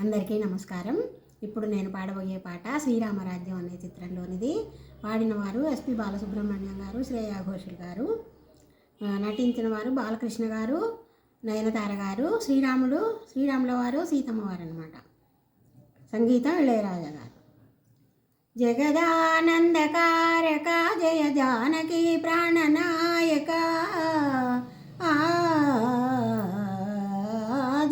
అందరికీ నమస్కారం. ఇప్పుడు నేను పాడబోయే పాట శ్రీరామరాజ్యం అనే చిత్రంలోనిది. పాడిన వారు ఎస్పి బాలసుబ్రహ్మణ్యం గారు, శ్రేయా ఘోషల్ గారు. నటించిన వారు బాలకృష్ణ గారు, నయనతార గారు. శ్రీరాముల వారు, సీతమ్మ వారు అన్నమాట. సంగీతం ఇళయరాజా గారు. జగదానందకారక జయ జానకి ప్రాణనాయక,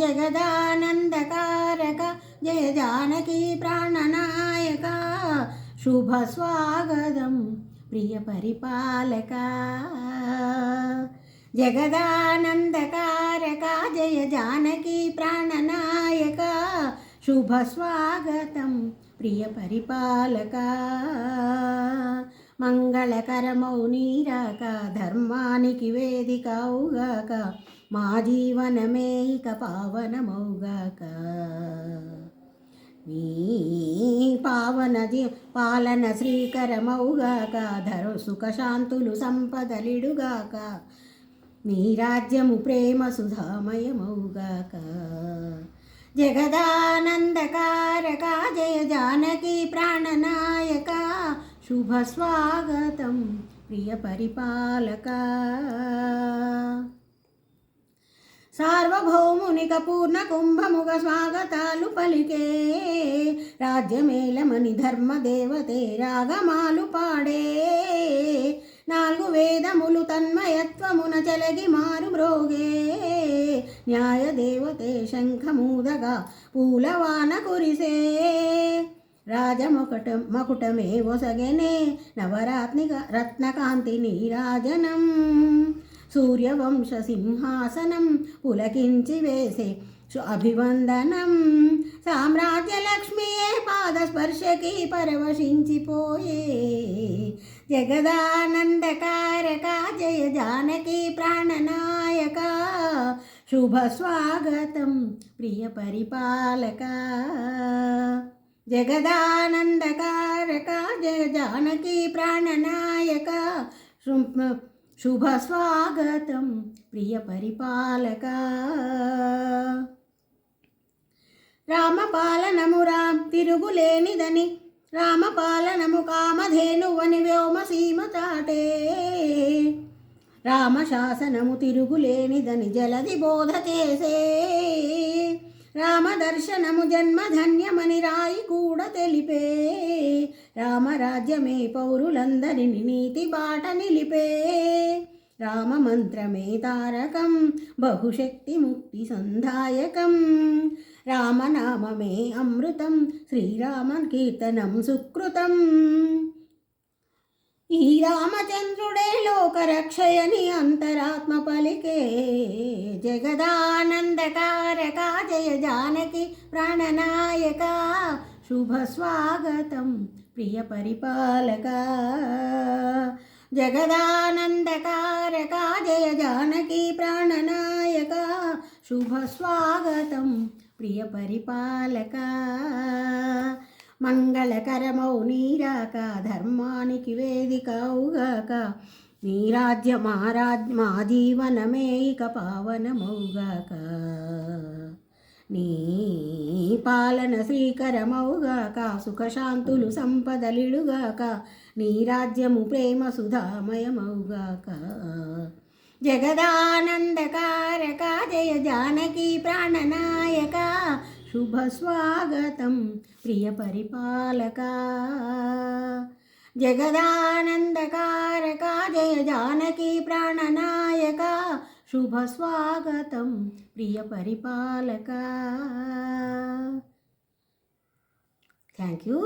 జగదానందకారక జయ జానకి ప్రాణనాయక, శుభ స్వాగతం ప్రియ పరిపాలక. జగదానందకారక జయ జానకి ప్రాణనాయక, శుభ స్వాగతం ప్రియ పరిపాలక. మంగళకరమౌ నీరాక, ధర్మానికి వేదిక అవుగాక, మా జీవనమే ఇక పావనమౌగాక. నీ పాలన శ్రీకరమౌగాక, సుఖశాంతులు సంపదలిడుగాక, నీ రాజ్యము ప్రేమ సుధామయమౌగాక. జగదానందకారక జయ జానకి ప్రాణనాయక, శుభ స్వాగతం ప్రియ పరిపాలక. సార్వభౌమునిక పూర్ణ కుంభముగ స్వాగతాలు పలికే, రాజ్యమేలమని ధర్మదేవతే రాగమాలు పాడే, నాలుగు వేదములు తన్మయత్వమున చెలగి మారు బ్రోగే, న్యాయదేవతే శంఖమూదగా పూలవాన కురిసే, మకుటమే ఒసగెనే నవరాత్నిక రత్నకాంతి నీరాజనం, సూర్యవంశ సింహాసనం పులకించి వేసే అభివందనం, సామ్రాజ్య లక్ష్మియే పాదస్పర్శకి పరవశించిపోయే. జగదానందకారక జయ జానకి ప్రాణనాయక, శుభ స్వాగతం ప్రియ పరిపాలక. జగదానందకారక జయ జానకి ప్రాణనాయక, శుభ స్వాగతం ప్రియ పరిపాలక. రామపాలనము తిరుగులేనిదని, రామపాలనము కామధేనువని వ్యోమసీమ చాటే, రామశాసనము తిరుగులేనిదని జలది బోధ చేసే, రామదర్శనము జన్మధన్యమని రాయి కూడా తెలిపే, రామరాజ్యమే పౌరులందరిని నీతి బాట నిలిపే, రామమంత్రమే తారకం బహుశక్తి ముక్తి సంధాయకం, రామనామమే అమృతం శ్రీరామ కీర్తనం సుకృతం, ఈ రామచంద్రుడే లోకరక్షయని అంతరాత్మ పలికే. జగదానందకారక జయ జానకి ప్రాణనాయక, శుభ స్వాగతం ప్రియ పరిపాలక. జగదానందకారక జయ జానకి ప్రాణనాయక, శుభ స్వాగతం ప్రియ పరిపాలక. మంగళకరమౌ నీరాక, ధర్మానికి వేదిక అవుగాక, నీ రాజ్య మా జీవనమే ఇక పావనమౌగాక, నీ పాలన శ్రీకరమౌగాక, సుఖశాంతులు సంపదలిడుగాక, నీ రాజ్యము ప్రేమ సుధామయమౌగాక. జగదానందకారక జయ జానకి ప్రాణనాయక, శుభ స్వాగతం ప్రియ పరిపాలక. జగదానందకారక జయ జానకి ప్రాణనాయక, శుభ స్వాగతం ప్రియ పరిపాలక. Thank you.